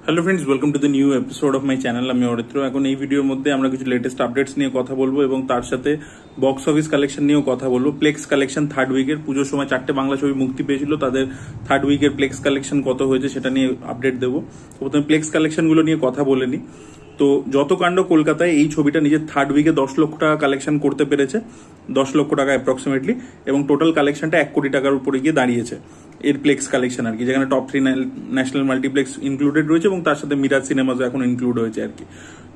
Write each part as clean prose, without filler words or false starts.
Hello friends, welcome to the new episode of my channel. আমি অরিত্র। এখন এই ভিডিওর মধ্যে আমরা কিছু লেটেস্ট আপডেটস নিয়ে কথা বলবো এবং তার সাথে বক্স অফিস কালেকশন নিয়েও কথা বলবো। প্লেক্স কালেকশন থার্ড উইকের, পুজোর সময় 4টে বাংলা ছবি মুক্তি পেয়েছিল, তাদের থার্ড উইকের প্লেক্স কালেকশন কত হয়েছে সেটা নিয়ে আপডেট দেবো। প্রথমে প্লেক্স কালেকশনগুলো নিয়ে কথা বলে নিই। তো যত কাণ্ড কলকাতায় এই ছবিটা নিজের থার্ড উইকে 10 লক্ষ টাকা কালেকশন করতে পেরেছে, 10 লক্ষ টাকা অ্যাপ্রক্সিমেটলি, এবং টোটাল কালেকশনটা 1 কোটি টাকার উপরে গিয়ে দাঁড়িয়েছে এর প্লেক্স কালেকশন আর কি, যেখানে টপ 3 ন্যাশনাল মাল্টিপ্লেক্স ইনক্লুডেড রয়েছে এবং তার সাথে মিরাজ সিনেমাসও এখন ইনক্লুড হয়েছে আর কি।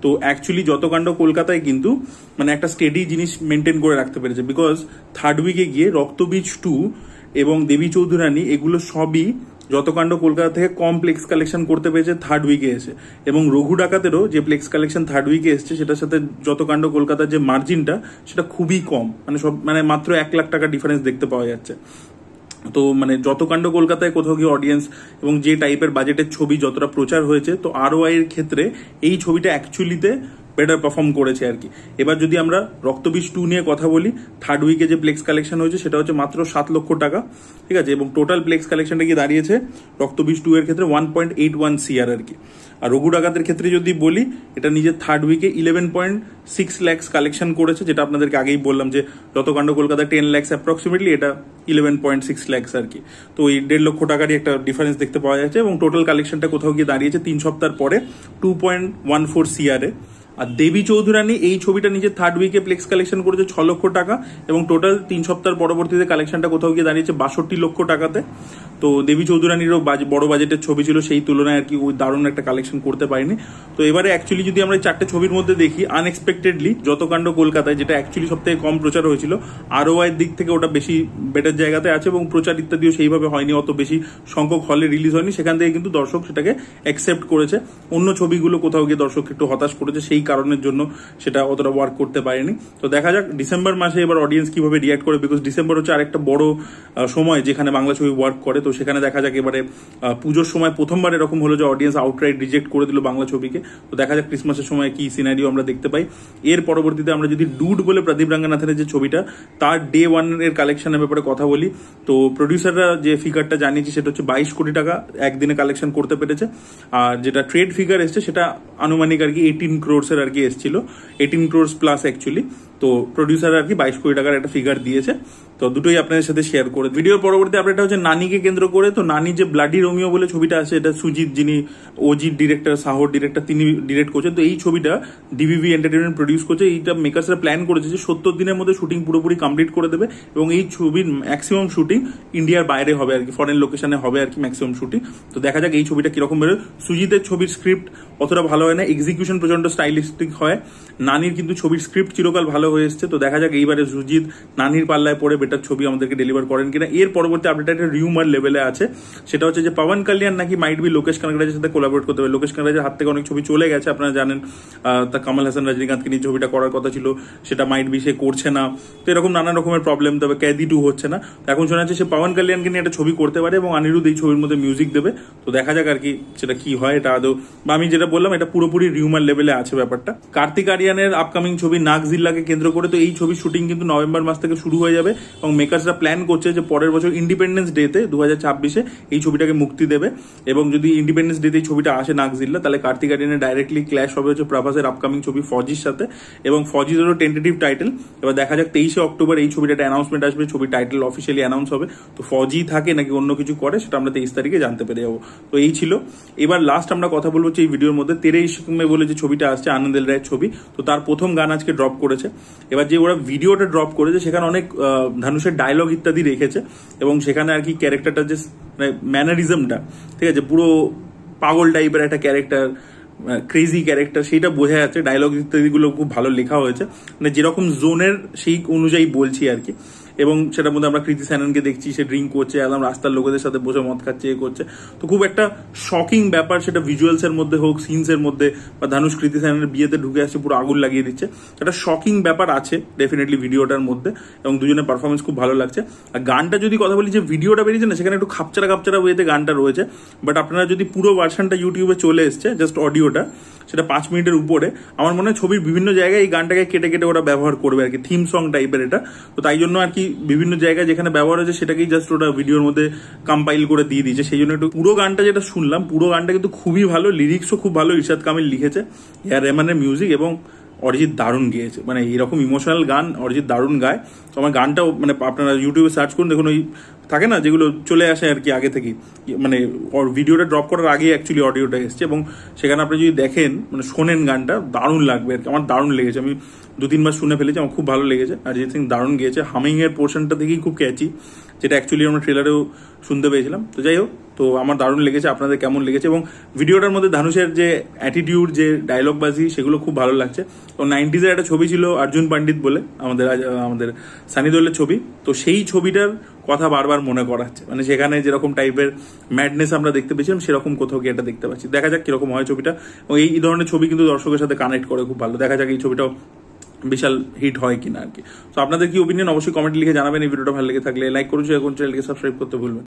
তো অ্যাকচুয়ালি যত কাণ্ড কলকাতায় কিন্তু মানে একটা স্টেডি জিনিস মেনটেন করে রাখতে পেরেছে, বিকজ থার্ড উইকে গিয়ে রক্তবীজ 2 এবং দেবী চৌধুরানী এগুলো সবই যতকাণ্ড কলকাতা থেকে কম প্লেক্স কালেকশন করতে পেরেছে থার্ড উইকে এসে। এবং রঘু ডাকাতেরও যে প্লেক্স কালেকশন থার্ড উইকে এসছে সেটার সাথে যতকাণ্ড কলকাতার যে মার্জিনটা সেটা খুবই কম, মানে মাত্র 1 লাখ টাকা ডিফারেন্স দেখতে পাওয়া যাচ্ছে। তো মানে যতকাণ্ড কলকাতায় কোথাও গিয়ে অডিয়েন্স এবং যে টাইপের বাজেটের ছবি যতটা প্রচার হয়েছে, তো ROI এর ক্ষেত্রে এই ছবিটা অ্যাকচুয়ালিতে বেটার পারফর্ম করেছে আর কি। এবার যদি আমরা রক্তবীজ 2 নিয়ে কথা বলি, থার্ড উইকে যে প্লেক্স কালেকশন হয়েছে সেটা হচ্ছে মাত্র 7 লক্ষ টাকা, ঠিক আছে। এবং টোটাল প্লেক্স কালেকশনটা গিয়ে দাঁড়িয়েছে রক্তবীজ 2 এর ক্ষেত্রে 1.81 CR আর কি। আর রঘু ডাকাতের ক্ষেত্রে যদি বলি, এটা নিজের থার্ড উইকে 11.6 lakhs কালেকশন করেছে, যেটা আপনাদেরকে আগেই বললাম যে যতকাণ্ড কলকাতায় 10 lakhs অ্যাপ্রক্সিমেটলি, এটা 11.6 lakhs আর কি। তো এই 1.5 লক্ষ টাকারই একটা ডিফারেন্স দেখতে পাওয়া যাচ্ছে। এবং টোটাল কালেকশনটা কোথাও গিয়ে দাঁড়িয়েছে 3 সপ্তাহ পরে 2.14 CR এ। আর দেবী চৌধুরানী এই ছবিটা নিজের থার্ড উইকে প্লেক্স কালেকশন করেছে 6 লক্ষ টাকা, এবং টোটাল 3 সপ্তাহের পরবর্তীতে কালেকশনটা কোথাও গিয়ে দাঁড়িয়েছে 62 লক্ষ টাকাতে। তো দেবী চৌধুরানীরও বড় বাজেটের ছবি ছিল, সেই তুলনায় আর কি ওই দারুণ একটা কালেকশন করতে পারেনি। তো এবারে অ্যাকচুয়ালি যদি আমরা 4টে ছবির মধ্যে দেখি, আনএক্সপেক্টেডলি যতকাণ্ড কলকাতায়, যেটা অ্যাকচুয়ালি সব থেকে কম প্রচার হয়েছিল, ROI এর দিক থেকে ওটা বেশি বেটার জায়গাতে আছে এবং প্রচার ইত্যাদিও সেইভাবে হয়নি, অত বেশি সংখ্যক হলে রিলিজ হয়নি, সেখান থেকে কিন্তু দর্শক সেটাকে অ্যাকসেপ্ট করেছে। অন্য ছবিগুলো কোথাও গিয়ে দর্শক একটু হতাশ করেছে, সেই কারণের জন্য সেটা অতটা ওয়ার্ক করতে পারেনি। তো দেখা যাক ডিসেম্বর মাসে এবার অডিয়েন্স কিভাবে রিয়াক্ট করে, বিকজ ডিসেম্বর হচ্ছে আরেকটা বড় সময় যেখানে বাংলা ছবি ওয়ার্ক করে। তো সেখানে দেখা যাক এবারে পুজোর সময় প্রথমবার এরকম হলো যে অডিয়েন্স আউটরাইট রিজেক্ট করে দিল বাংলা ছবিকে। তো দেখা যাক ক্রিসমাসের সময় কি সিনারিও আমরা দেখতে পাই। এর পরবর্তীতে আমরা যদি ডুড বলে প্রদীপ রাঙ্গানাথের যে ছবিটা, তার ডে 1 এর কালেকশনের ব্যাপারে কথা বলি, তো প্রডিউসাররা যে ফিগারটা জানিয়েছে সেটা হচ্ছে 22 কোটি টাকা একদিনে কালেকশন করতে পেরেছে। আর যেটা ট্রেড ফিগার এসছে সেটা আনুমানিক আর কি 18 crores এর আর কি এসছিল, 18 crores প্লাস অ্যাকচুয়ালি। তো প্রডিউসার আর কি 22 কোটি টাকার একটা ফিগার দিয়েছে। তো দুটোই আপনাদের সাথে শেয়ার করে। ভিডিওর পরবর্তী আপডেটটা হচ্ছে নানিকে কেন্দ্র করে। তো নানি যে ব্লাডি রোমিও বলে ছবিটা আছে, এটা সুজিত, যিনি ওজির ডিরেক্টর, সাহর ডিরেক্টর, তিনি ডিরেক্ট করছেন। তো এই ছবিটা ডিভিভি এন্টারটেনমেন্ট প্রডিউস করছে। এইটা মেকার্সরা প্ল্যান করেছে যে 70 দিনের মধ্যে শুটিং পুরোপুরি কমপ্লিট করে দেবে, এবং এই ছবির ম্যাক্সিমাম শুটিং ইন্ডিয়ার বাইরে হবে আর কি, ফরেন লোকেশনে হবে আর কি ম্যাক্সিমাম শুটিং। তো দেখা যাক এই ছবিটা কিরকম বেরোয়। সুজিতের ছবির স্ক্রিপ্ট অতটা ভালো হয় না, এক্সিকিউশন প্রচন্ড স্টাইলিস্টিক হয়। নানির কিন্তু ছবির স্ক্রিপ্ট চিরকাল ভালো হয়ে এসছে। তো দেখা যাক এইবারে সুজিত নানির পাল্লায় পড়ে বেটার ছবি আমাদেরকে ডেলিভার করেন কিনা। এর পরবর্তী আপডেট একটা রিউমার লেভেলে আছে, সেটা হচ্ছে যে পবন কল্যাণ নাকি মাইট বি লোকেশ কানাগরাজের সাথে কোলাবোরেট করতে হবে। লোকেশ কানাগরাজের হাত থেকে অনেক ছবি চলে গেছে, আপনারা জানেন। তা কমল হাসান রজনীকান্তকে নিয়ে ছবিটা করার কথা ছিল, সেটা মাইট বি সে করছে না। তো এরকম নানা রকমের প্রবলেম। তবে ক্যাদি 2 হচ্ছে না। এখন শোনা যাচ্ছে সে পবন কল্যাণকে নিয়ে একটা ছবি করতে পারে এবং অনিরুদ্ধ এই ছবির মধ্যে মিউজিক দেবে। তো দেখা যাক আর কি সেটা কি হয়। এটা আদৌ, বা আমি যেটা বললাম, এটা পুরোপুরি রিউমার লেভেলে আছে ব্যাপারটা। কার্তিক আরিয়ানের আপকামিং ছবি নাগজিল্লাকে কেন্দ্র করে, তো এই ছবির শুটিং কিন্তু নভেম্বর মাস থেকে শুরু হয়ে যাবে এবং মেকার্সরা প্ল্যান করছে যে পরের বছর ইন্ডিপেন্ডেন্স ডেতে 2026-এ এই ছবিটাকে মুক্তি দেবে। এবং যদি ইন্ডিপেন্ডেন্স ডেতে এই ছবিটা আসে নাগজিল্লা, তাহলে কার্তিক আরিয়ানের ডাইরেক্টলি ক্ল্যাশ হবে হচ্ছে প্রভাসের আপকামিং ছবি ফজির সাথে, এবং ফজিরও টেন্টেটিভ টাইটেল। এবার দেখা যাক 23শে অক্টোবর এই ছবিটা একটা অ্যানাউন্সমেন্ট আসবে, ছবির টাইটেল অফিসিয়ালি অ্যানাউন্স হবে। তো ফজি থাকে নাকি অন্য কিছু করে সেটা আমরা 23 তারিখে জানতে পেরে যাবো। তো এই ছিল। এবার লাস্ট আমরা কথা বলবো এই ভিডিওর মধ্যে 13 ইশক মে বলে যে ছবিটা আসছে, আনন্দ এল রায়ের ছবি। তো তার প্রথম গান আজকে ড্রপ করেছে। এবার যে ওরা ভিডিওটা ড্রপ করেছে সেখানে অনেক ধানুষের ডায়লগ ইত্যাদি রেখেছে, এবং সেখানে আর কি ক্যারেক্টারটা যে ম্যানারিজমটা, ঠিক আছে, পুরো পাগল টাইপের একটা ক্যারেক্টার, ক্রেজি ক্যারেক্টার, সেইটা বোঝা যাচ্ছে। ডায়লগ ইত্যাদিগুলো খুব ভালো লেখা হয়েছে, মানে যেরকম জোনের সেই অনুযায়ী বলছি আর কি। এবং সেটার মধ্যে আমরা কৃতি স্যাননকে দেখছি, সে ড্রিঙ্ক করছে, একদম রাস্তার লোকেদের সাথে বসে মদ খাচ্ছে, এ করছে। তো খুব একটা শকিং ব্যাপার, সেটা ভিজুয়ালস এর মধ্যে হোক, সিনস এর মধ্যে, বা ধানুষ কৃতি স্যাননের বিয়েতে ঢুকে আসছে, পুরো আগুন লাগিয়ে দিচ্ছে। একটা শকিং ব্যাপার আছে ডেফিনেটলি ভিডিওটার মধ্যে, এবং দুজনের পারফরমেন্স খুব ভালো লাগছে। আর গানটা যদি কথা বলি, যে ভিডিওটা বেরিয়েছে না, সেখানে একটু খাপচারা ওয়েতে গানটা রয়েছে। বাট আপনারা যদি পুরো ভার্সনটা ইউটিউবে চলে এসছে, জাস্ট অডিওটা, সেটা 5 মিনিটের উপরে। আমার মনে হয় ছবির বিভিন্ন জায়গায় এই গানটাকে কেটে কেটে ওরা ব্যবহার করবে আর কি, থিম সং টাইপের এটা। তো তাই জন্য আর কি বিভিন্ন জায়গায় যেখানে ব্যবহার হয়েছে সেটাকেই জাস্ট ওটা ভিডিওর মধ্যে কম্পাইল করে দিয়ে দিয়েছে। সেই জন্য একটু পুরো গানটা যেটা শুনলাম, পুরো গানটা কিন্তু খুবই ভালো, লিরিক্সও খুব ভালো, ইরশাদ কামিল লিখেছে, এআর রহমানের মিউজিক, এবং অরিজিৎ দারুণ গেয়েছে। মানে এরকম ইমোশনাল গান অরিজিৎ দারুণ গায়। তো আমার গানটাও মানে আপনারা ইউটিউবে সার্চ করুন, দেখুন ওই থাকে না যেগুলো চলে আসে আর কি আগে থেকেই, মানে ভিডিওটা ড্রপ করার আগেই অ্যাকচুয়ালি অডিওটা এসছে, এবং সেখানে আপনি যদি দেখেন মানে শোনেন গানটা দারুণ লাগবে আর কি। আমার দারুণ লেগেছে, আমি 2-3 বার শুনে ফেলেছি, আমার খুব ভালো লেগেছে। অরিজিৎ সিং দারুণ গিয়েছে, হামিং এর পোর্শনটা থেকেই খুব ক্যাচি, যেটা অ্যাকচুয়ালি আমরা ট্রেলারেও শুনতে পেয়েছিলাম। তো যাই হোক, তো আমার দারুণ লেগেছে, আপনাদের কেমন লেগেছে? এবং ভিডিওটার মধ্যে ধানুষের যে অ্যাটিটিউড, যে ডায়লগবাজি, সেগুলো খুব ভালো লাগছে। তো 90s-এর একটা ছবি ছিল অর্জুন পণ্ডিত বলে, আমাদের সানি দেওলের ছবি, তো সেই ছবিটার কথা বারবার মনে করাচ্ছে। মানে সেখানে যেরকম টাইপের ম্যাডনেস আমরা দেখতে পেয়েছিলাম, সেরকম কোথাও গিয়ে এটা দেখতে পাচ্ছি। দেখা যাক কিরকম হয় ছবিটা। এবং এই ধরনের ছবি কিন্তু দর্শকের সাথে কানেক্ট করে খুব ভালো। দেখা যাক এই ছবিটাও বিশাল হিট হয় কিনা আর কি। তো আপনাদের কি ওপিনিয়ন অবশ্যই কমেন্টে লিখে জানাবেন। এই ভিডিওটা ভালো লেগে থাকলে লাইক করুন, চ্যানেলকে সাবস্ক্রাইব করতে ভুলবেন।